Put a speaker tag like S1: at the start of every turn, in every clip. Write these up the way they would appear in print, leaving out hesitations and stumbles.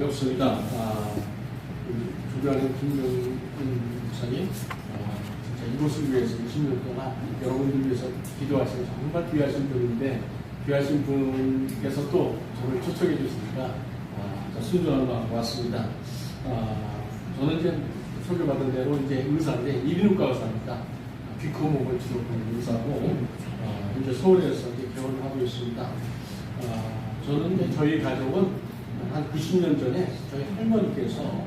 S1: 반갑습니다. 조교하는 김명훈 목사님, 진짜 이곳을 위해서 20년 동안 여러분들 위해서 기도하시는 정말 귀하신 분인데, 귀하신 분께서 또 저를 초청해 주시니까 순종하는 마음으로 왔습니다. 저는 이제 소개받은 대로 이제 의사인데, 이비인후과 의사입니다. 귀코 목을 치료하는 의사고, 이제 서울에서 이제 개원을 하고 있습니다. 저는 이제 저희 가족은 한 90년 전에 저희 할머니께서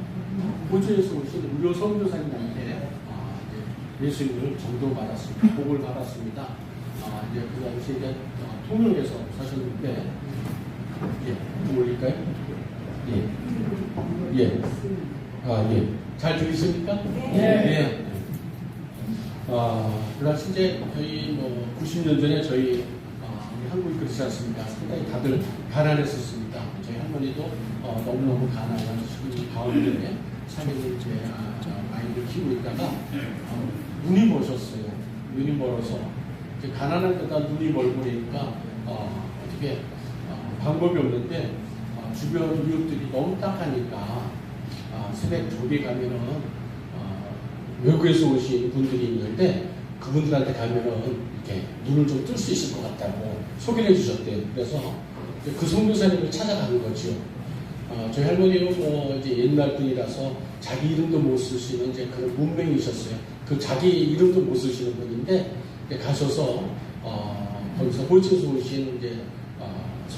S1: 호주에서 오신 의료 선교사님한테 예수님을 전도받았습니다. 복을 받았습니다. 이제 그 당시에 이제 통영에서 사셨는데, 올릴까요? 잘 들리십니까? 네. 그 당시 이제 저희 90년 전에 저희 한국이 그렇지 않습니까? 상당히 다들 가난했었습니다. 저희 할머니도 너무너무 가난한 시기 가운데 사명을 이제 아이를 키우고 있다가 눈이 멀었어요. 눈이 멀어서 이제 가난한 데다 눈이 멀고 그러니까 어떻게 방법이 없는데 주변 이웃들이 너무 딱하니까 새벽 저기 가면은 외국에서 오신 분들이 있는데 그분들한테 가면은 이렇게 눈을 좀 뜰 수 있을 것 같다고 소개를 해주셨대요. 그래서 그 선교사님을 찾아가는 거죠. 저희 할머니는 이제 옛날 분이라서 자기 이름도 못 쓰시는 이제 그런 문맹이셨어요. 그 자기 이름도 못 쓰시는 분인데 가셔서 거기서 호주에서 오신 이제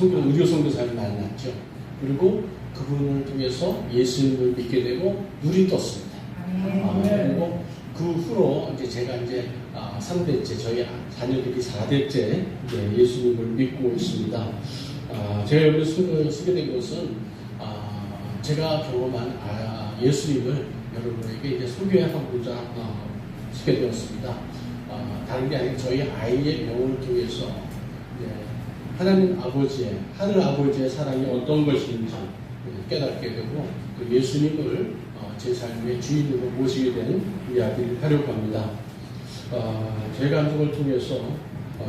S1: 의료 선교사를 만났죠. 그리고 그분을 통해서 예수님을 믿게 되고 눈이 떴습니다. 그리고 그 후로 이제 제가 이제 3대째, 저희 자녀들이 4대째 예수님을 믿고 있습니다. 제가 여기 소개된 것은 제가 경험한 예수님을 여러분에게 이제 소개하고자 소개되었습니다. 다른 게 아니라 저희 아이의 병을 통해서 하나님 아버지의, 하늘 아버지의 사랑이 어떤 것인지 깨닫게 되고 또 예수님을 제 삶의 주인으로 모시게 된 이야기를 하려고 합니다. 제 감정을 통해서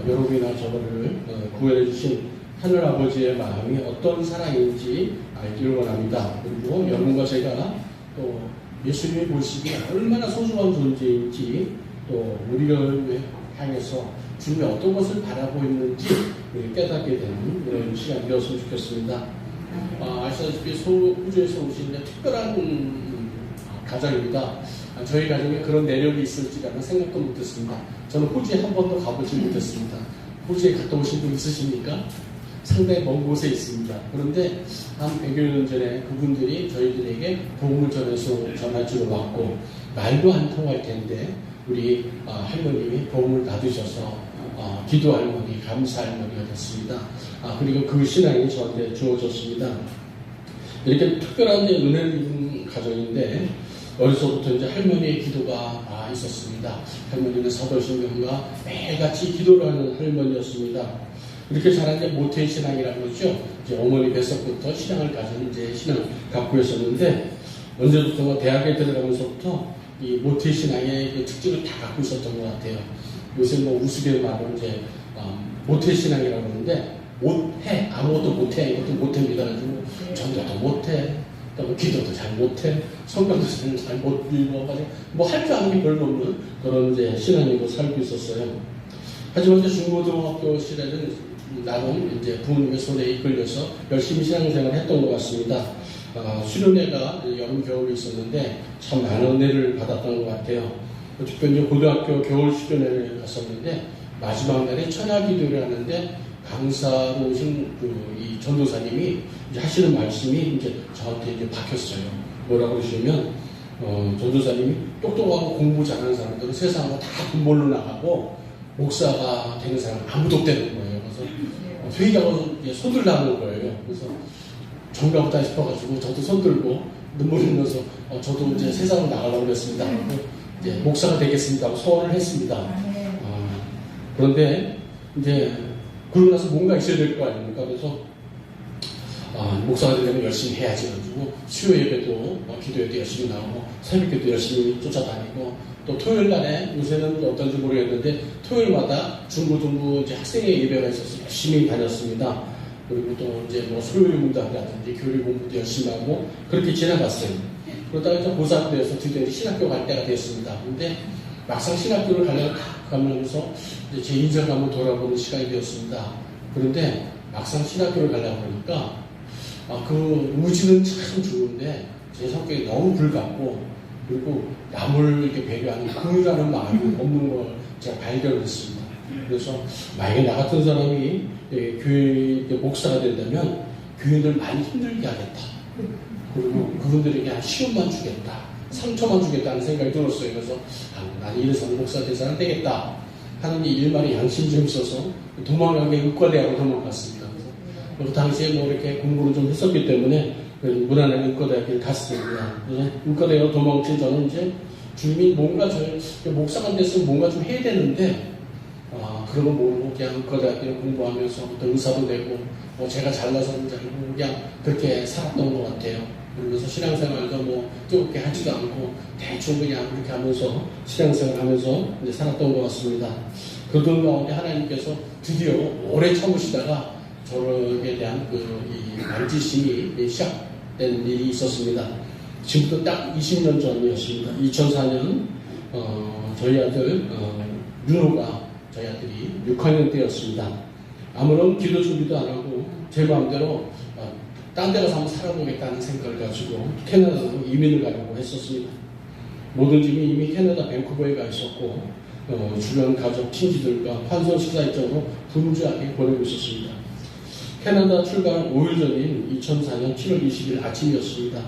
S1: 여러분이나 저를 구원해 주신 하늘 아버지의 마음이 어떤 사랑인지 알기를 원합니다. 그리고 여러분과 제가 또 예수님이 보시기에 얼마나 소중한 존재인지 또 우리를 향해서 주님이 어떤 것을 바라고 있는지 깨닫게 되는 이런 시간이 되었으면 좋겠습니다. 아시다시피 호주에서 오신 특별한 가정입니다. 저희 가정에 그런 내력이 있을지라는 생각도 못했습니다. 저는 호주에 한 번도 가보지 못했습니다. 호주에 갔다 오신 분 있으십니까? 상당히 먼 곳에 있습니다. 그런데 한 100여 년 전에 그분들이 저희들에게 복음을 전하지로 왔고 말도 안 통할 텐데 우리 할머님이 복음을 받으셔서 기도 할머니, 감사 할머니가 됐습니다. 그리고 그 신앙이 저한테 주어졌습니다. 이렇게 특별한 은혜를 입은 가정인데 어려서부터 이제 할머니의 기도가 있었습니다. 할머니는 사도신경과 매일같이 기도를 하는 할머니였습니다. 이렇게 자란 게 모태 신앙이라고 그러죠. 이제 어머니 뱃속부터 신앙을 가진 이제 신앙을 갖고 있었는데 언제부터 대학에 들어가면서부터 이 모태 신앙의 특징을 다 갖고 있었던 것 같아요. 요새 우스갯 말로 이제 모태 신앙이라고 하는데 못해, 아무것도 못해, 이것도 못해입니다. 가지고 전도도 못해, 또 기도도 잘 못해, 성경도 잘 못 읽어가지고 할 줄 아는 게 별로 없는 그런 이제 신앙으로 살고 있었어요. 하지만 이제 중고등학교 시절에는 나름 이제 부모님의 손에 이끌려서 열심히 신앙생활을 했던 것 같습니다. 수련회가 여름 겨울에 있었는데 참 많은 은혜를 받았던 것 같아요. 특별히 고등학교 겨울 수련회를 갔었는데 마지막 날에 천야기도를 하는데 강사로 오신 이 전도사님이 이제 하시는 말씀이 이제 저한테 이제 박혔어요. 뭐라고 그러시면 전도사님이 똑똑하고 공부 잘하는 사람들은 세상으로 다 돈 벌러 나가고 목사가 되는 사람은 아무도 없다는 거예요. 그래서 회의하고 손들라는 거예요. 그래서 정가 보다 싶어가지고 저도 손들고 눈물을 흘려서 저도 이제 세상으로 나가려고 했습니다. 이제 목사가 되겠습니다 하고 소원을 했습니다. 그런데 이제 그러고 나서 뭔가 있어야 될 거 아닙니까? 그래서 목사가 되려면 열심히 해야지 가지고 수요 예배도 기도회도 열심히 나오고 새벽기도 열심히 쫓아다니고 또 토요일 날에 요새는 어떤지 모르겠는데 토요일마다 중고등부 이제 학생의 예배가 있어서 열심히 다녔습니다. 그리고 또 이제 뭐 소요일 문답이라든지 교리 공부도 열심히 하고 그렇게 지나갔어요. 그러다가 이제 고3 돼서 드디어 신학교 갈 때가 됐습니다. 근데 막상 신학교를 가면서 이제 제 인생을 한번 돌아보는 시간이 되었습니다. 그런데 막상 신학교를 가려고 하니까 그 우지는 참 좋은데 제 성격이 너무 불같고 그리고 남을 이렇게 배려하는 긍휼하는 마음이 없는 걸 제가 발견했습니다. 그래서 만약에 나 같은 사람이 교회 목사가 된다면 교인들 많이 힘들게 하겠다. 그리고 그분들에게 시험만 주겠다. 상처만 주겠다는 생각이 들었어요. 그래서 나는 이래서 목사 돼서 안 되겠다 하는 이 일말의 양심이 좀 있어서 도망간 게 의과대학으로 도망갔습니다. 그래서 그 당시에 뭐 이렇게 공부를 좀 했었기 때문에 무난하게 의과대학을 갔습니다. 의과대학으로 도망친 저는 이제 주님이 뭔가 목사가 됐으면 뭔가 좀 해야 되는데 그런 거 모르고 그냥 의과대학을 공부하면서 또 의사도 되고 제가 잘나서는 줄 알고 그냥 그렇게 살았던 것 같아요. 그러면서 신앙생활도 뭐 뜨겁게 하지도 않고 대충 그냥 그렇게 하면서 신앙생활 하면서 이제 살았던 것 같습니다. 그러던 가운데 하나님께서 드디어 오래 참으시다가 저에게 대한 이 만지심이 시작된 일이 있었습니다. 지금부터 딱 20년 전이었습니다. 2004년 저희 아들 윤호가 저희 아들이 6학년 때였습니다. 아무런 기도 준비도 안 하고 제 마음대로 딴 데 가서 한번 살아보겠다는 생각을 가지고 캐나다로 이민을 가려고 했었습니다. 모든 집이 이미 캐나다 밴쿠버에 가 있었고 주변 가족 친지들과 환송 식사 일정으로 분주하게 보내고 있었습니다. 캐나다 출발 5일 전인 2004년 7월 20일 아침이었습니다.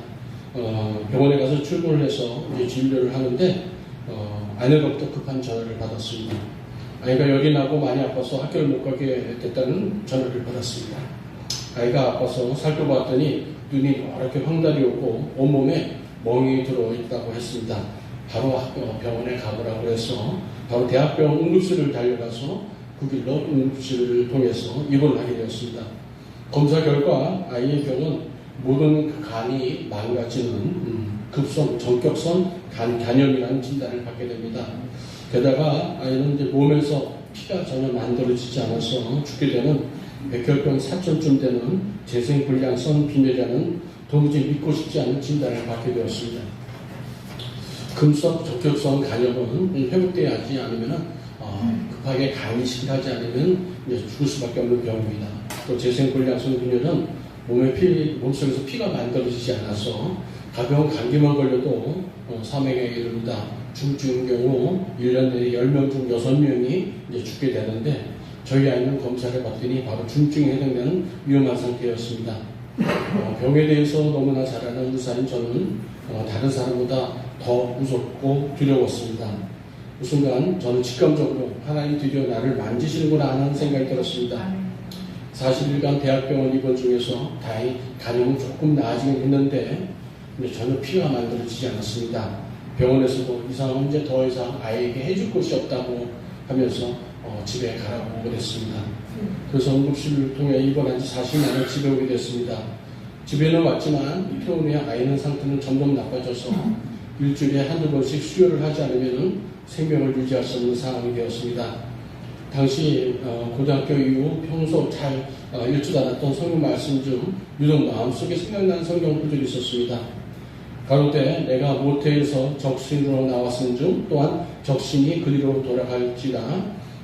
S1: 병원에 가서 출근을 해서 이제 진료를 하는데 아내로부터 급한 전화를 받았습니다. 아이가 열이 나고 많이 아파서 학교를 못 가게 됐다는 전화를 받았습니다. 아이가 아파서 살펴봤더니 눈이 이렇게 황달이 오고 온몸에 멍이 들어있다고 했습니다. 바로 병원에 가보라고 해서 바로 대학병원 응급실을 달려가서 그 길로 응급실을 통해서 입원을 하게 되었습니다. 검사 결과 아이의 병은 모든 간이 망가지는 급성 정격성 간염이라는 진단을 받게 됩니다. 게다가 아이는 이제 몸에서 피가 전혀 만들어지지 않아서 죽게 되는 백혈병 사천쯤 되는 재생불량성 빈혈이라는 도무지 믿고 싶지 않은 진단을 받게 되었습니다. 금속 적격성 간염은 회복되어야 하지 않으면 급하게 간이 실하지 않으면 이제 죽을 수밖에 없는 병입니다. 또 재생불량성 빈혈은 몸속에서 피가 만들어지지 않아서 가벼운 감기만 걸려도 사망에 이릅니다. 중증 경우 1년 내에 10명 중 6명이 이제 죽게 되는데 저희 아이는 검사를 받더니 바로 중증에 해당되는 위험한 상태였습니다. 병에 대해서 너무나 잘 아는 의사인 저는 다른 사람보다 더 무섭고 두려웠습니다. 그 순간 저는 직감적으로 하나님 드디어 나를 만지시는구나 하는 생각이 들었습니다. 40일간 대학병원 입원 중에서 다행히 간염은 조금 나아지긴 했는데 전혀 피가 만들어지지 않았습니다. 병원에서도 이상은 이제 더 이상 아이에게 해줄 것이 없다고 하면서 집에 가라고 그랬습니다. 그래서 응급실을 통해 입원한 지 40일 만에 집에 오게 됐습니다. 집에는 왔지만 퇴원 후에 아이는 상태는 점점 나빠져서 일주일에 한두 번씩 수혈을 하지 않으면 생명을 유지할 수 없는 상황이 되었습니다. 당시 고등학교 이후 평소 잘 읽지도 않았던 성경 말씀 중 유독 마음속에 생각나는 성경 구절이 있었습니다. 가로되 내가 모태에서 적신으로 나왔은 중 또한 적신이 그리로 돌아갈지라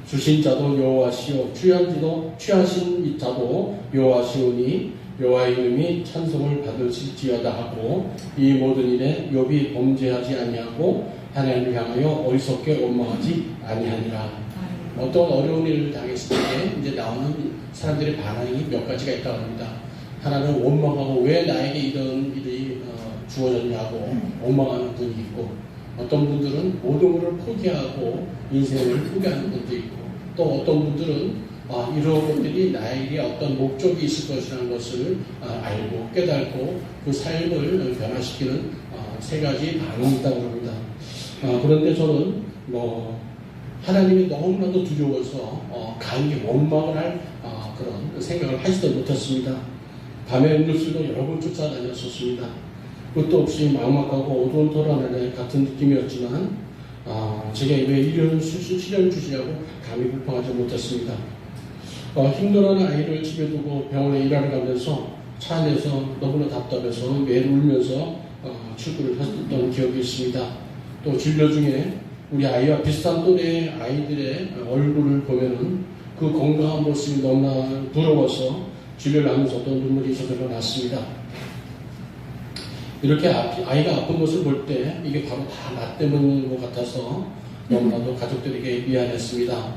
S1: 주신 자도 여호와시오 취하신 자도 여호와시오니 여호와의 이름이 찬송을 받으실지어다 하고 이 모든 일에 욥이 범죄하지 아니하고 하나님을 향하여 어리석게 원망하지 아니하니라. 어떤 어려운 일을 당했을 때 이제 나오는 사람들의 반응이 몇 가지가 있다고 합니다. 하나는 원망하고 왜 나에게 이런 일이 주어졌냐고 원망하는 분이 있고, 어떤 분들은 모든 것을 포기하고 인생을 포기하는 분도 있고, 또 어떤 분들은 이런 것들이 나에게 어떤 목적이 있을 것이라는 것을 알고 깨닫고 그 삶을 변화시키는 세 가지 반응이 있다고 합니다. 그런데 저는 하나님이 너무나도 두려워서 간이 원망을 할 그런 생각을 하지도 못했습니다. 밤에 응급실도 여러 번 쫓아다녔었습니다. 끝도 없이 막막하고 어두운 토라네 같은 느낌이었지만 제가 왜 이런 시련을 주시냐고 감히 불평하지 못했습니다. 힘들어하는 아이를 집에 두고 병원에 일하러 가면서 차 안에서 너무나 답답해서 매일 울면서 출근을 했던 기억이 있습니다. 또 진료 중에 우리 아이와 비슷한 또래 아이들의 얼굴을 보면은 그 건강한 모습이 너무나 부러워서 진료를 하면서 또 눈물이 저절로 났습니다. 이렇게 아이가 아픈 것을 볼 때 이게 바로 다 나 때문인 것 같아서 너무나도 가족들에게 미안했습니다.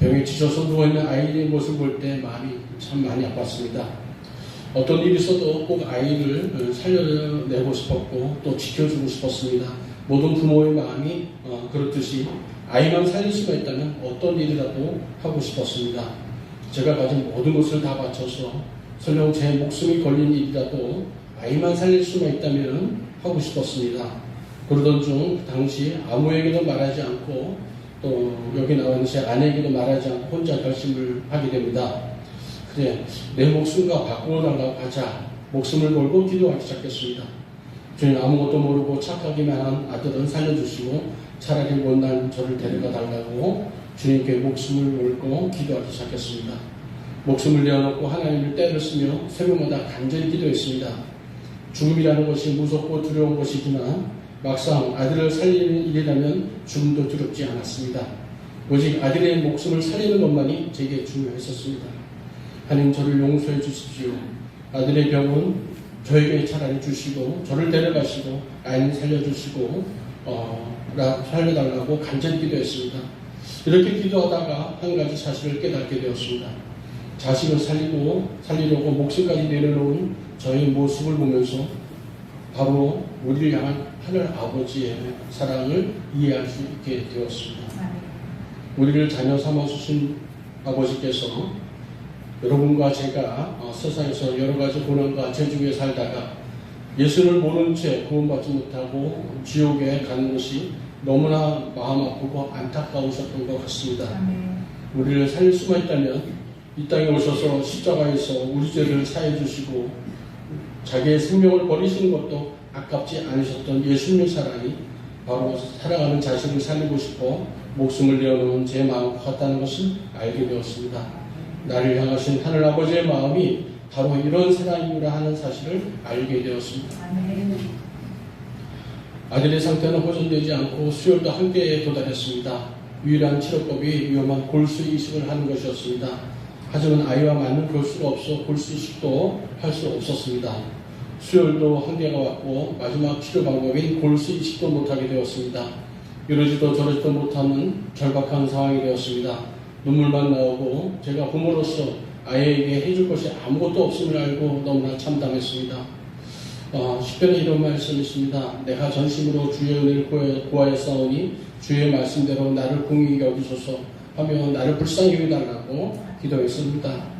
S1: 병에 지쳐서 누워있는 아이의 모습을 볼 때 마음이 참 많이 아팠습니다. 어떤 일이 있어도 꼭 아이를 살려내고 싶었고 또 지켜주고 싶었습니다. 모든 부모의 마음이 그렇듯이 아이만 살릴 수가 있다면 어떤 일이라도 하고 싶었습니다. 제가 가진 모든 것을 다 바쳐서 설령 제 목숨이 걸린 일이라도 아이만 살릴 수만 있다면 하고 싶었습니다. 그러던 중 당시 아무에게도 말하지 않고 또 여기 나오는 제 아내에게도 말하지 않고 혼자 결심을 하게 됩니다. 그래, 내 목숨과 바꾸어달라고 하자 목숨을 걸고 기도하기 시작했습니다. 주님, 아무것도 모르고 착하기만 한 아들은 살려주시고 차라리 못난 저를 데려가 달라고 주님께 목숨을 걸고 기도하기 시작했습니다. 목숨을 내어놓고 하나님을 때를 쓰며 새벽마다 간절히 기도했습니다. 죽음이라는 것이 무섭고 두려운 것이지만 막상 아들을 살리는 일이라면 죽음도 두렵지 않았습니다. 오직 아들의 목숨을 살리는 것만이 제게 중요했었습니다. 하나님, 저를 용서해 주십시오. 아들의 병은 저에게 차라리 주시고 저를 데려가시고 아이는 살려주시고 살려달라고 간절히 기도했습니다. 이렇게 기도하다가 한 가지 사실을 깨닫게 되었습니다. 자식을 살리려고 목숨까지 내려놓은 저의 모습을 보면서 바로 우리를 향한 하늘 아버지의 사랑을 이해할 수 있게 되었습니다. 우리를 자녀 삼아주신 아버지께서 여러분과 제가 세상에서 여러 가지 고난과 저주 위에 살다가 예수를 모른 채 구원받지 못하고 지옥에 가는 것이 너무나 마음 아프고 안타까우셨던 것 같습니다. 우리를 살릴 수만 있다면 이 땅에 오셔서 십자가에서 우리 죄를 사해 주시고 자기의 생명을 버리시는 것도 아깝지 않으셨던 예수님의 사랑이 바로 사랑하는 자식을 살리고 싶어 목숨을 내어놓은 제 마음 같다는 것을 알게 되었습니다. 나를 향하신 하늘 아버지의 마음이 바로 이런 사랑이구나 하는 사실을 알게 되었습니다. 아들의 상태는 호전되지 않고 수혈도 한계에 도달했습니다. 유일한 치료법이 위험한 골수 이식을 하는 것이었습니다. 하지만 아이와 맞는 골수가 없어 골수 이식도 할 수 없었습니다. 수혈도 한계가 왔고 마지막 치료 방법인 골수 이식도 못하게 되었습니다. 이러지도 저러지도 못하는 절박한 상황이 되었습니다. 눈물만 나오고 제가 부모로서 아이에게 해줄 것이 아무것도 없음을 알고 너무나 참담했습니다. 시편에 이런 말씀이 있습니다. 내가 전심으로 주의 은혜를 구하였사오니 주의 말씀대로 나를 긍휼히 여기소서 하며 나를 불쌍히 여기달라고 기도했습니다.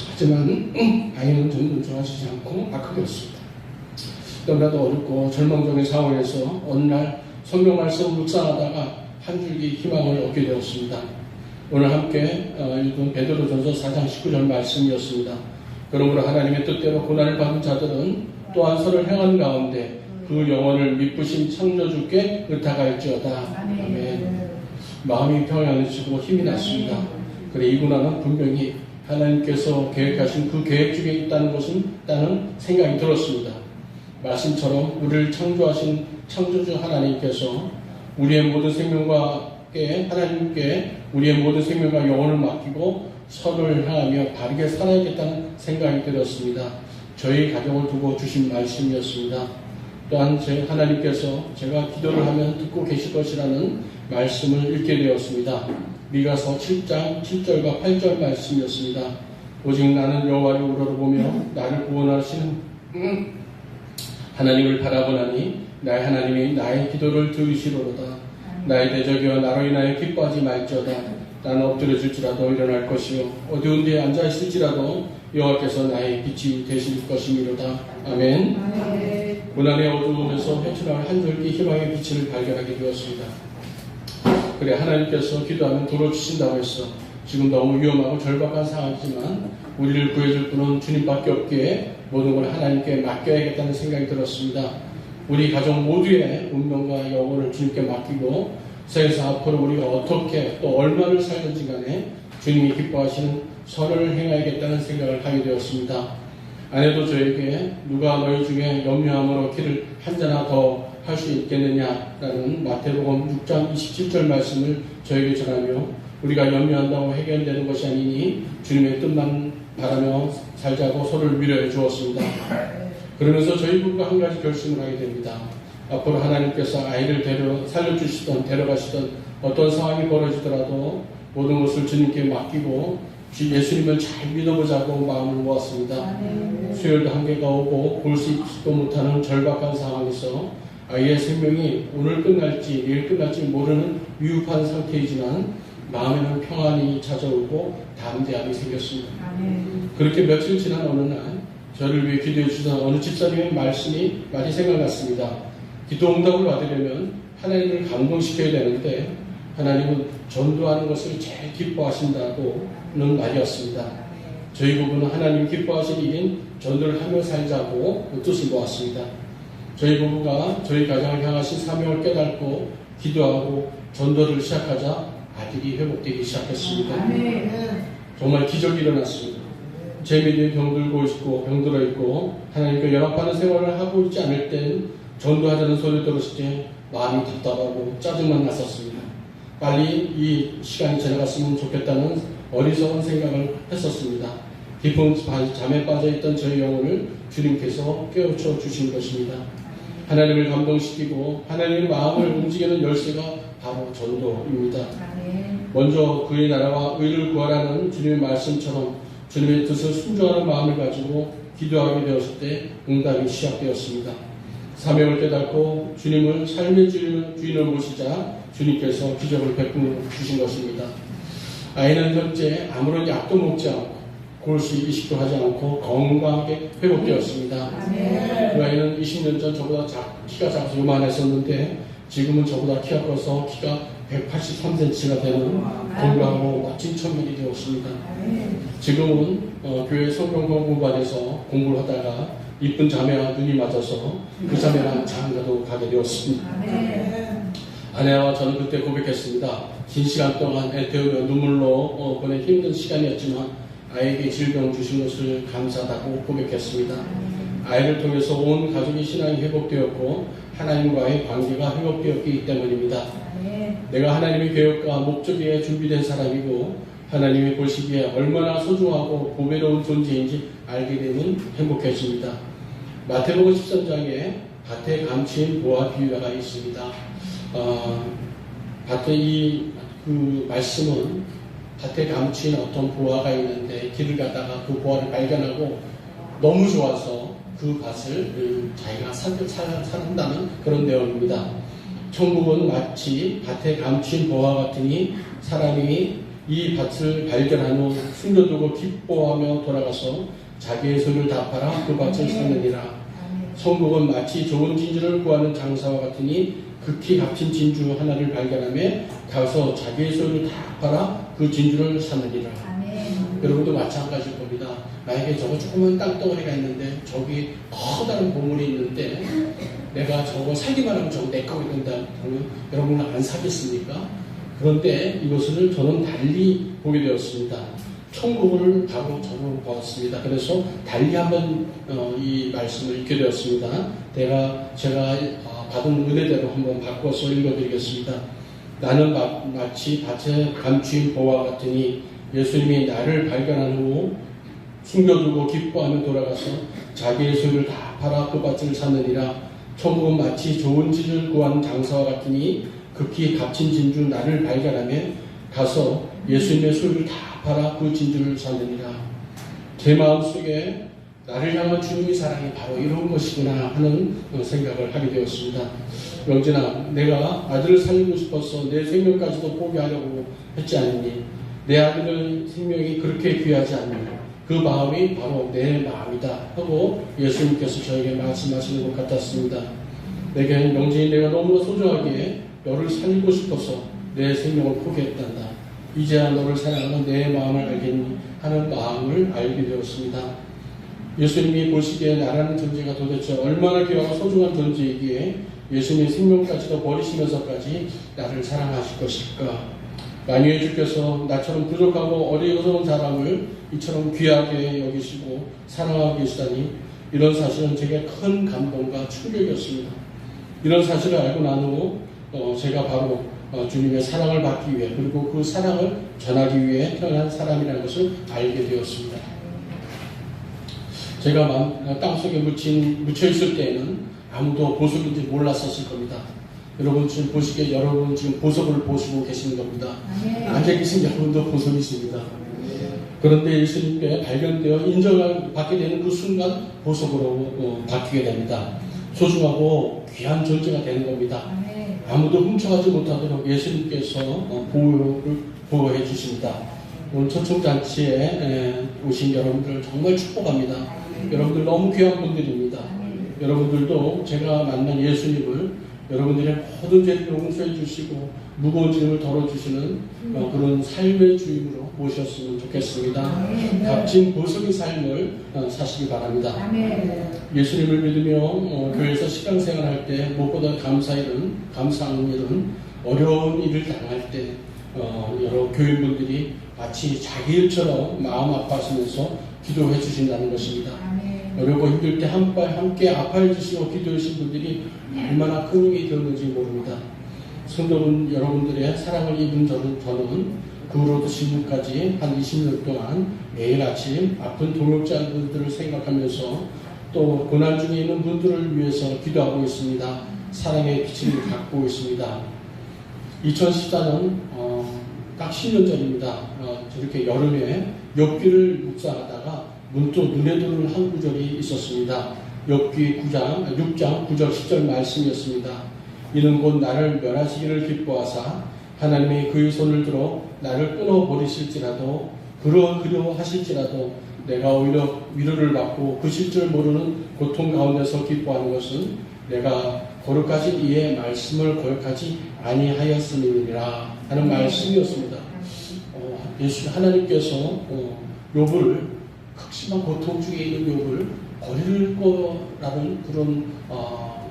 S1: 하지만 아이는 점점 좋아지지 않고 악화되었습니다. 너무나도 어렵고 절망적인 상황에서 어느 날 성경 말씀을 묵상하다가 한 줄기 희망을 얻게 되었습니다. 오늘 함께 읽은 베드로전서 4장 19절 말씀이었습니다. 그러므로 하나님의 뜻대로 고난을 받은 자들은 또한 서로 행하는 가운데 그 영혼을 미쁘신 창조주께 의탁할지어다. 아멘. 마음이 평안해지고 힘이 났습니다. 그래, 이 고난은 분명히 하나님께서 계획하신 그 계획 중에 있다는 생각이 들었습니다. 말씀처럼 우리를 창조하신 창조주 하나님께서 우리의 모든 생명과 하나님께 우리의 모든 생명과 영혼을 맡기고 서로를 향하며 바르게 살아야겠다는 생각이 들었습니다. 저희 가정을 두고 주신 말씀이었습니다. 또한 하나님께서 제가 기도를 하면 듣고 계실 것이라는 말씀을 읽게 되었습니다. 미가서 7장 7절과 8절 말씀이었습니다. 오직 나는 여호와를 우러러보며 나를 구원하시는 하나님을 바라보나니 나의 하나님이 나의 기도를 들으시로로다. 나의 대적이여 나로 인하여 기뻐하지 말지어다. 나는 엎드려질지라도 일어날 것이요 어두운 데에 앉아있을지라도 여호와께서 나의 빛이 되실 것이미로다. 아멘. 고난의 어두움에서 회출할 한 줄기 희망의 빛을 발견하게 되었습니다. 그래, 하나님께서 기도하면 돌아주신다고 했어. 지금 너무 위험하고 절박한 상황이지만 우리를 구해줄 분은 주님밖에 없기에 모든 걸 하나님께 맡겨야겠다는 생각이 들었습니다. 우리 가족 모두의 운명과 영혼을 주님께 맡기고 세상에서 앞으로 우리가 어떻게 또 얼마를 살는지 간에 주님이 기뻐하시는 선을 행하겠다는 생각을 하게 되었습니다. 아내도 저에게 누가 너희 중에 염려함으로 길을 한 잔이나 더 할 수 있겠느냐라는 마태복음 6장 27절 말씀을 저에게 전하며 우리가 염려한다고 해결되는 것이 아니니 주님의 뜻만 바라며 살자고 서로를 위로해 주었습니다. 그러면서 저희 부부가 한 가지 결심을 하게 됩니다. 앞으로 하나님께서 아이를 살려주시던 데려가시던 어떤 상황이 벌어지더라도 모든 것을 주님께 맡기고 예수님을 잘 믿어보자고 마음을 모았습니다. 수혈도 한계가 오고 볼 수 있지도 못하는 절박한 상황에서 아이의 생명이 오늘 끝날지 내일 끝날지 모르는 위급한 상태이지만 마음에는 평안이 찾아오고 담대함이 생겼습니다. 그렇게 며칠 지난 어느 날 저를 위해 기도해 주던 어느 집사님의 말이 생각났습니다. 기도 응답을 받으려면 하나님을 감동시켜야 되는데 하나님은 전도하는 것을 제일 기뻐하신다고는 말이었습니다. 저희 부부는 하나님 기뻐하신 일인 전도를 하며 살자고 뜻을 모았습니다. 저희 부부가 저희 가정을 향하신 사명을 깨닫고 기도하고 전도를 시작하자 아들이 회복되기 시작했습니다. 정말 기적이 일어났습니다. 제 믿음이 병들고 있고 병들어 있고 하나님과 연합하는 생활을 하고 있지 않을 땐 전도하자는 소리를 들었을 때 마음이 답답하고 짜증만 났었습니다. 빨리 이 시간이 지나갔으면 좋겠다는 어리석은 생각을 했었습니다. 깊은 잠에 빠져있던 저희 영혼을 주님께서 깨우쳐 주신 것입니다. 하나님을 감동시키고 하나님의 마음을 움직이는 열쇠가 바로 전도입니다. 먼저 그의 나라와 의를 구하라는 주님의 말씀처럼 주님의 뜻을 순종하는 마음을 가지고 기도하게 되었을 때 응답이 시작되었습니다. 사명을 깨닫고 주님을 삶의 주인을 모시자 주님께서 기적을 베풀어 주신 것입니다. 아이는 현재 아무런 약도 먹지 않고 골수 이식도 하지 않고 건강하게 회복되었습니다. 그 아이는 20년 전 저보다 키가 작아서 요만했었는데 지금은 저보다 키가 커서 키가 183cm가 되는 건강하고 멋진 청년이 되었습니다. 지금은 교회 성경 공부반에서 공부를 하다가 이쁜 자매와 눈이 맞아서 그 자매랑 장가도 가게 되었습니다. 아내와 저는 그때 고백했습니다. 긴 시간 동안 애태우며 눈물로 보낸 힘든 시간이었지만 아이에게 질병을 주신 것을 감사하다고 고백했습니다. 아이를 통해서 온 가족의 신앙이 회복되었고 하나님과의 관계가 회복되었기 때문입니다. 내가 하나님의 계획과 목적에 준비된 사람이고 하나님이 보시기에 얼마나 소중하고 보배로운 존재인지 알게 되면 행복해집니다. 마태복음 13장에 밭에 감추인 보화 비유가 있습니다. 밭에 그 말씀은 밭에 감추인 어떤 보화가 있는데 길을 가다가 그 보화를 발견하고 너무 좋아서 그 밭을 자기가 산다는 그런 내용입니다. 천국은 마치 밭에 감추인 보화 같으니 사람이 이 밭을 발견한 후 숨겨두고 기뻐하며 돌아가서 자기의 손을 다 팔아 그 밭을 사느니라. 천국은 마치 좋은 진주를 구하는 장사와 같으니 극히 값진 진주 하나를 발견하며 가서 자기의 손을 다 팔아 그 진주를 사느니라. 여러분도 마찬가지일 겁니다. 만약에 저거 조그만 땅덩어리가 있는데 저기 커다란 보물이 있는데 내가 저거 사기만 하면 저거 내 거가 된다 그러면 여러분은 안 사겠습니까? 그런데 이것을 저는 달리 보게 되었습니다. 천국을 가고 저를 보았습니다. 그래서 달리 한번 이 말씀을 읽게 되었습니다. 제가 받은 은혜대로 한번 바꿔서 읽어드리겠습니다. 나는 마치 밭에 감추인 보화 같으니 예수님이 나를 발견한 후 숨겨두고 기뻐하며 돌아가서 자기의 소유를 다 팔아 그 밭을 샀느니라. 천국은 마치 좋은 진주를 구하는 장사와 같으니 극히 값진 진주 나를 발견하며 가서 예수님의 소유를 다 팔아 그 진주를 샀느니라. 제 마음속에 나를 향한 주님의 사랑이 바로 이런 것이구나 하는 생각을 하게 되었습니다. 영진아, 내가 아들을 살리고 싶어서 내 생명까지도 포기하려고 했지 않니? 내 아들의 생명이 그렇게 귀하지 않니? 그 마음이 바로 내 마음이다 하고 예수님께서 저에게 말씀하시는 것 같았습니다. 내게는 영진이 내가 너무나 소중하기에 너를 살리고 싶어서 내 생명을 포기했단다. 이제야 너를 사랑하는 내 마음을 알겠니? 하는 마음을 알게 되었습니다. 예수님이 보시기에 나라는 존재가 도대체 얼마나 귀하고 소중한 존재이기에 예수님의 생명까지도 버리시면서까지 나를 사랑하실 것일까? 만유의 주께서 나처럼 부족하고 어리석은 사람을 이처럼 귀하게 여기시고 사랑하고 계시다니, 이런 사실은 제게 큰 감동과 충격이었습니다. 이런 사실을 알고 난 후 제가 바로 주님의 사랑을 받기 위해, 그리고 그 사랑을 전하기 위해 태어난 사람이라는 것을 알게 되었습니다. 제가 땅속에 묻혀있을 때에는 아무도 보석인지 몰랐었을 겁니다. 여러분 지금 여러분 지금 보석을 보시고 계시는 겁니다. 앉아 계신 여러분도 보석이십니다. 그런데 예수님께 발견되어 인정을 받게 되는 그 순간 보석으로 바뀌게 됩니다. 소중하고 귀한 존재가 되는 겁니다. 아무도 훔쳐가지 못하도록 예수님께서 보호해 주십니다. 오늘 초청잔치에 오신 여러분들 정말 축복합니다. 여러분들 너무 귀한 분들입니다. 여러분들도 제가 만난 예수님을 여러분들의 모든 죄를 용서해 주시고 무거운 짐을 덜어주시는 그런 삶의 주임으로 모셨으면 좋겠습니다. 값진 보석의 삶을 사시기 바랍니다. 예수님을 믿으며 교회에서 신앙생활할 때 무엇보다 감사한 일은 어려운 일을 당할 때 여러 교인분들이 마치 자기 일처럼 마음 아파하시면서 기도해 주신다는 것입니다. 어렵고 힘들 때 함께 아파해 주시고 기도해 주신 분들이 얼마나 큰 힘이 되었는지 모릅니다. 성도분 여러분들의 사랑을 입은 저는 그 후로도 지금까지 한 20년 동안 매일 아침 아픈 동역자분들을 생각하면서 또 고난 중에 있는 분들을 위해서 기도하고 있습니다. 사랑의 빛을 갖고 있습니다. 2014년 딱 10년 전입니다. 저렇게 여름에 욥기를 묵상하다가 문득 눈에 들어오는 한 구절이 있었습니다. 욥기 6장 9절 10절 말씀이었습니다. 이는 곧 나를 멸하시기를 기뻐하사 하나님의 그의 손을 들어 나를 끊어버리실지라도 그러하실지라도 내가 오히려 위로를 받고 그 실줄 모르는 고통 가운데서 기뻐하는 것은 내가 거룩하신 이의 말씀을 거역하지 아니하였음이니라 하는 말씀이었습니다. 하나님께서 욥을 극심한 고통 중에 있는 욥을 버릴 거라는 그런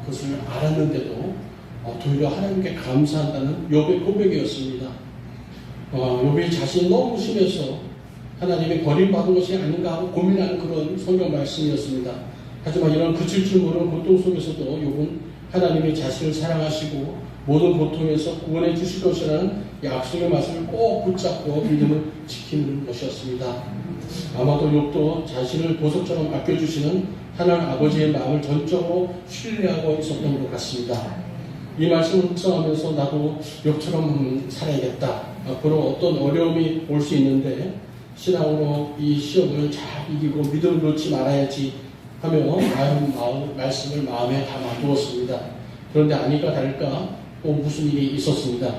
S1: 것을 알았는데도 도리어 하나님께 감사한다는 욥의 고백이었습니다. 욥이 자신이 너무 심해서 하나님이 버림받은 것이 아닌가 하고 고민하는 그런 성경 말씀이었습니다. 하지만 이런 그칠 줄 모르는 고통 속에서도 욥은 하나님이 자신을 사랑하시고 모든 고통에서 구원해 주실 것이라는 약속의 말씀을 꼭 붙잡고 믿음을 지키는 것이었습니다. 아마도 욥도 자신을 보석처럼 아껴주시는 하나님 아버지의 마음을 전적으로 신뢰하고 있었던 것 같습니다. 이 말씀을 묵상하면서 나도 욥처럼 살아야겠다. 앞으로 어떤 어려움이 올 수 있는데 신앙으로 이 시험을 잘 이기고 믿음을 놓지 말아야지 하며 말씀을 마음에 담아두었습니다. 그런데 아니까 다를까 또 무슨 일이 있었습니다.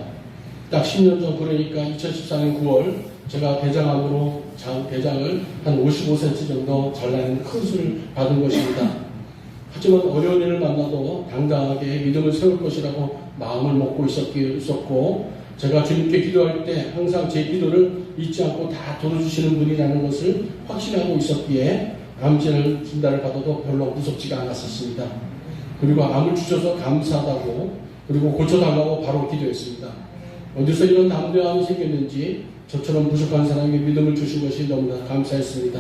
S1: 딱 10년 전, 그러니까 2014년 9월 제가 대장암으로 대장을 한 55cm 정도 잘라낸 큰 수를 받은 것입니다. 하지만 어려운 일을 만나도 당당하게 믿음을 세울 것이라고 마음을 먹고 있었고, 제가 주님께 기도할 때 항상 제 기도를 잊지 않고 다 들어주시는 분이라는 것을 확신하고 있었기에 진단을 받아도 별로 무섭지가 않았었습니다. 그리고 암을 주셔서 감사하다고, 그리고 고쳐달라고 바로 기도했습니다. 어디서 이런 담대함이 생겼는지 저처럼 부족한 사람에게 믿음을 주신 것이 너무나 감사했습니다.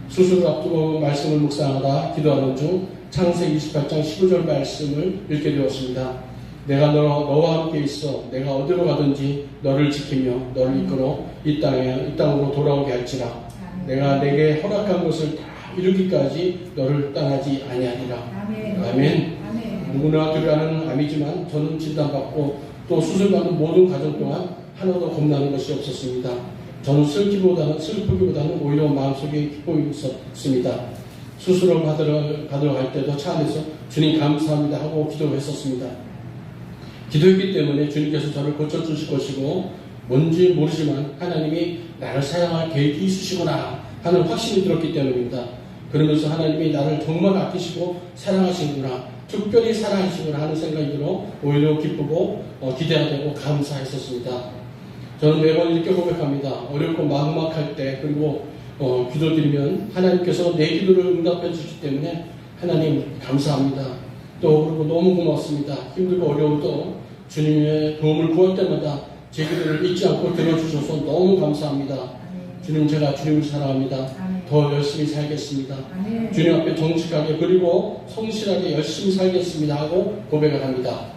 S1: 수술을 앞두고 말씀을 묵상하다 기도하는 중 창세기 28장 15절 말씀을 읽게 되었습니다. 내가 너와 함께 있어 내가 어디로 가든지 너를 지키며 너를 이끌어 이 땅으로 돌아오게 할지라. 내가 내게 허락한 것을 다 이루기까지 너를 떠나지 아니하리라. 아멘. 누구나 들어가는 암이지만 저는 진단받고 또 수술받는 모든 과정 동안 하나도 겁나는 것이 없었습니다. 저는 슬프기보다는 오히려 마음속에 기쁨이 있었습니다. 수술을 받으러 갈 때도 차 안에서 주님 감사합니다 하고 기도했었습니다. 기도했기 때문에 주님께서 저를 고쳐주실 것이고 뭔지 모르지만 하나님이 나를 사랑할 계획이 있으시구나 하는 확신이 들었기 때문입니다. 그러면서 하나님이 나를 정말 아끼시고 사랑하시는구나, 특별히 사랑하시구나 하는 생각이 들어 오히려 기쁘고 기대하고 감사했었습니다. 저는 매번 이렇게 고백합니다. 어렵고 막막할 때 그리고 기도드리면 하나님께서 내 기도를 응답해 주시기 때문에 하나님 감사합니다. 또 그리고 너무 고맙습니다. 힘들고 어려워도 주님의 도움을 구할 때마다 제 기도를 잊지 않고 들어주셔서 너무 감사합니다. 주님, 제가 주님을 사랑합니다. 더 열심히 살겠습니다. 주님 앞에 정직하게 그리고 성실하게 열심히 살겠습니다 하고 고백을 합니다.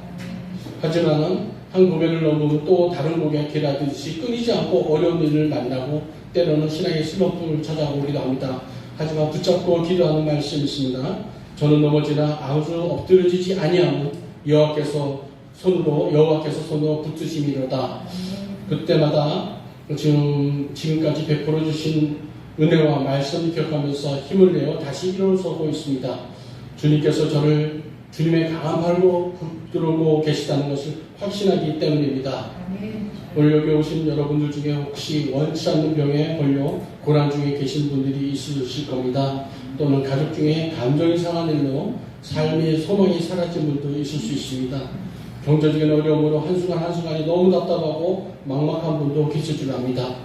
S1: 하지만은 한 고백을 넘으면 또 다른 고백을 하듯이 끊이지 않고 어려운 일을 만나고 때로는 신앙의 슬럼프를 찾아오기도 합니다. 하지만 붙잡고 기도하는 말씀이 있습니다. 저는 넘어지나 아주 엎드려지지 아니하면 여호와께서 손으로 붙드심이로다. 그때마다 지금까지 베풀어 주신 은혜와 말씀을 기억하면서 힘을 내어 다시 일어서고 있습니다. 주님께서 저를 주님의 강한 발로 붙들고 계시다는 것을 확신하기 때문입니다. 오늘 여기 오신 여러분들 중에 혹시 원치 않는 병에 걸려 고난 중에 계신 분들이 있으실 겁니다. 또는 가족 중에 감정이 상한 일로 삶의 소망이 사라진 분도 있을 수 있습니다. 경제적인 어려움으로 한순간이 너무 답답하고 막막한 분도 계실 줄 압니다.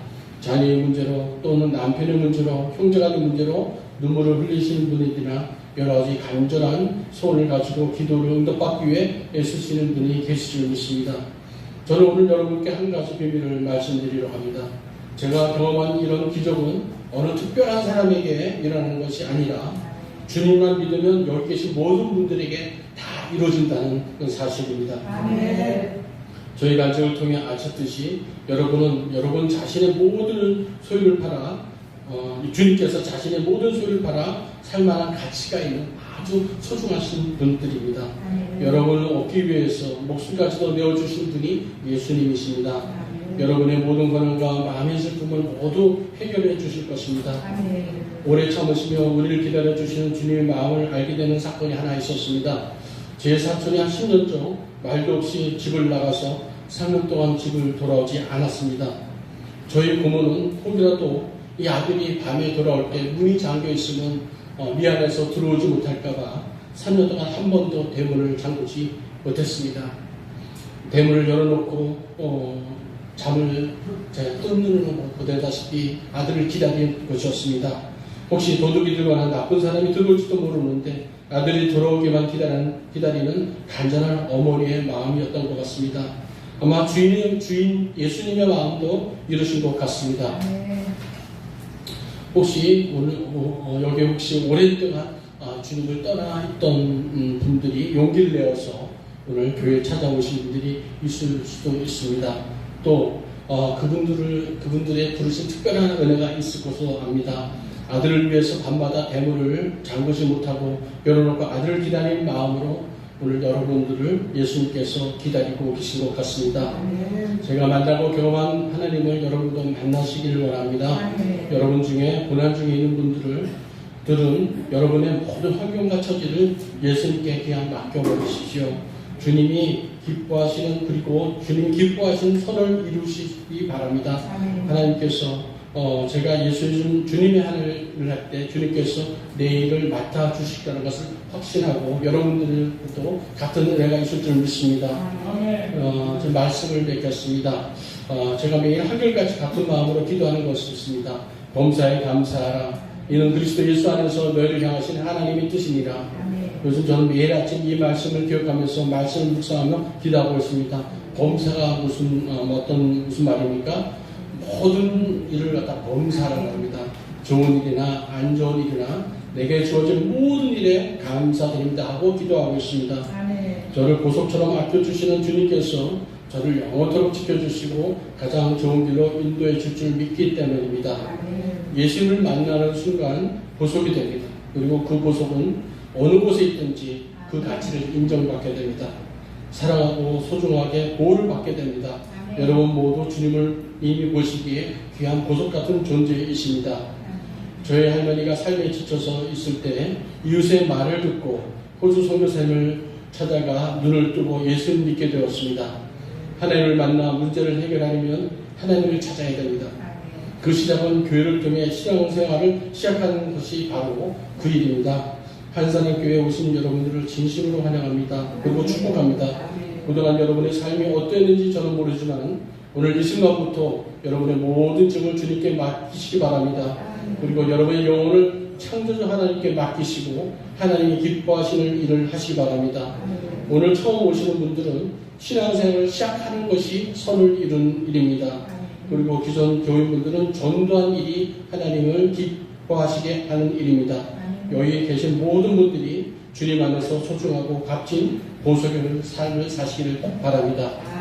S1: 자녀의 문제로 또는 남편의 문제로 형제간의 문제로 눈물을 흘리시는 분들이나 여러 가지 간절한 소원을 가지고 기도를 응답받기 위해 애쓰시는 분이 계실 줄 믿습니다. 저는 오늘 여러분께 한 가지 비밀을 말씀드리려고 합니다. 제가 경험한 이런 기적은 어느 특별한 사람에게 일어나는 것이 아니라 주님만 믿으면 여기 계신 모든 분들에게 다 이루어진다는 사실입니다. 저희 간증을 통해 아셨듯이 여러분은 여러분 자신의 모든 소유를 팔아 주님께서 자신의 모든 소유를 팔아 살만한 가치가 있는 아주 소중하신 분들입니다. 여러분을 얻기 위해서 목숨까지도 내어주신 분이 예수님이십니다. 여러분의 모든 고난과 마음의 슬픔을 모두 해결해 주실 것입니다. 오래 참으시며 우리를 기다려주시는 주님의 마음을 알게 되는 사건이 하나 있었습니다. 제 사촌이 한 10년 전 말도 없이 집을 나가서 3년 동안 집을 돌아오지 않았습니다. 저희 부모는 혹이라도 이 아들이 밤에 돌아올 때 문이 잠겨 있으면 미안해서 들어오지 못할까봐 3년 동안 한 번도 대문을 잠그지 못했습니다. 대문을 열어놓고 잠을 제가 뜬 눈으로 보다시피 아들을 기다린 것이었습니다. 혹시 도둑이 들어가는 나쁜 사람이 들어올지도 모르는데 아들이 돌아오기만 기다리는 간절한 어머니의 마음이었던 것 같습니다. 아마 주인 예수님의 마음도 이루신 것 같습니다. 혹시 여기 혹시 오랫동안 주님을 떠나 있던 분들이 용기를 내어서 오늘 교회에 찾아오신 분들이 있을 수도 있습니다. 또 그분들의 부르신 특별한 은혜가 있을 것으로 압니다. 아들을 위해서 밤마다 대문을 잠그지 못하고 열어놓고 아들을 기다리는 마음으로 오늘 여러분들을 예수님께서 기다리고 계신 것 같습니다. 제가 만나고 경험한 하나님을 여러분도 만나시기를 원합니다. 여러분 중에 고난 중에 있는 분들은 여러분의 모든 환경과 처지를 예수님께 그냥 맡겨버리십시오. 주님이 기뻐하시는 그리고 주님이 기뻐하시는 선을 이루시기 바랍니다. 하나님께서 제가 주님의 하늘을 할 때 주님께서 내 일을 맡아주시다는 것을 확신하고 여러분들도 같은 은혜가 있을 줄 믿습니다. 제 말씀을 맺겠습니다. 제가 매일 한결같이 같은 마음으로 기도하는 것이 있습니다. 범사에 감사하라. 이는 그리스도 예수 안에서 너희를 향하신 하나님의 뜻이니라. 요즘 저는 매일 아침 이 말씀을 기억하면서 말씀을 묵상하며 기도하고 있습니다. 범사가 무슨 말입니까? 모든 일을 갖다 범사라고 합니다. 좋은 일이나 안 좋은 일이나 내게 주어진 모든 일에 감사드립니다 하고 기도하고 있습니다. 저를 보석처럼 아껴주시는 주님께서 저를 영원토록 지켜주시고 가장 좋은 길로 인도해 줄 줄 믿기 때문입니다. 예수님을 만나는 순간 보석이 됩니다. 그리고 그 보석은 어느 곳에 있든지 그 가치를 인정받게 됩니다. 사랑하고 소중하게 보호를 받게 됩니다. 여러분 모두 주님을 이미 보시기에 귀한 보석 같은 존재이십니다. 저희 할머니가 삶에 지쳐서 있을 때 이웃의 말을 듣고 호주 선교사님을 찾아가 눈을 뜨고 예수를 믿게 되었습니다. 하나님을 만나 문제를 해결하려면 하나님을 찾아야 됩니다. 그 시작은 교회를 통해 신앙생활을 시작하는 것이 바로 그 일입니다. 한산한교회에 오신 여러분들을 진심으로 환영합니다. 그리고 축복합니다. 그동안 여러분의 삶이 어땠는지 저는 모르지만 오늘 이 순간부터 여러분의 모든 짐을 주님께 맡기시기 바랍니다. 그리고 여러분의 영혼을 창조주 하나님께 맡기시고 하나님이 기뻐하시는 일을 하시기 바랍니다. 오늘 처음 오시는 분들은 신앙생활을 시작하는 것이 선을 이룬 일입니다. 그리고 기존 교인분들은 전도한 일이 하나님을 기뻐하시게 하는 일입니다. 여기 계신 모든 분들이 주님 안에서 소중하고 값진 보석의 삶을 사시기를 바랍니다.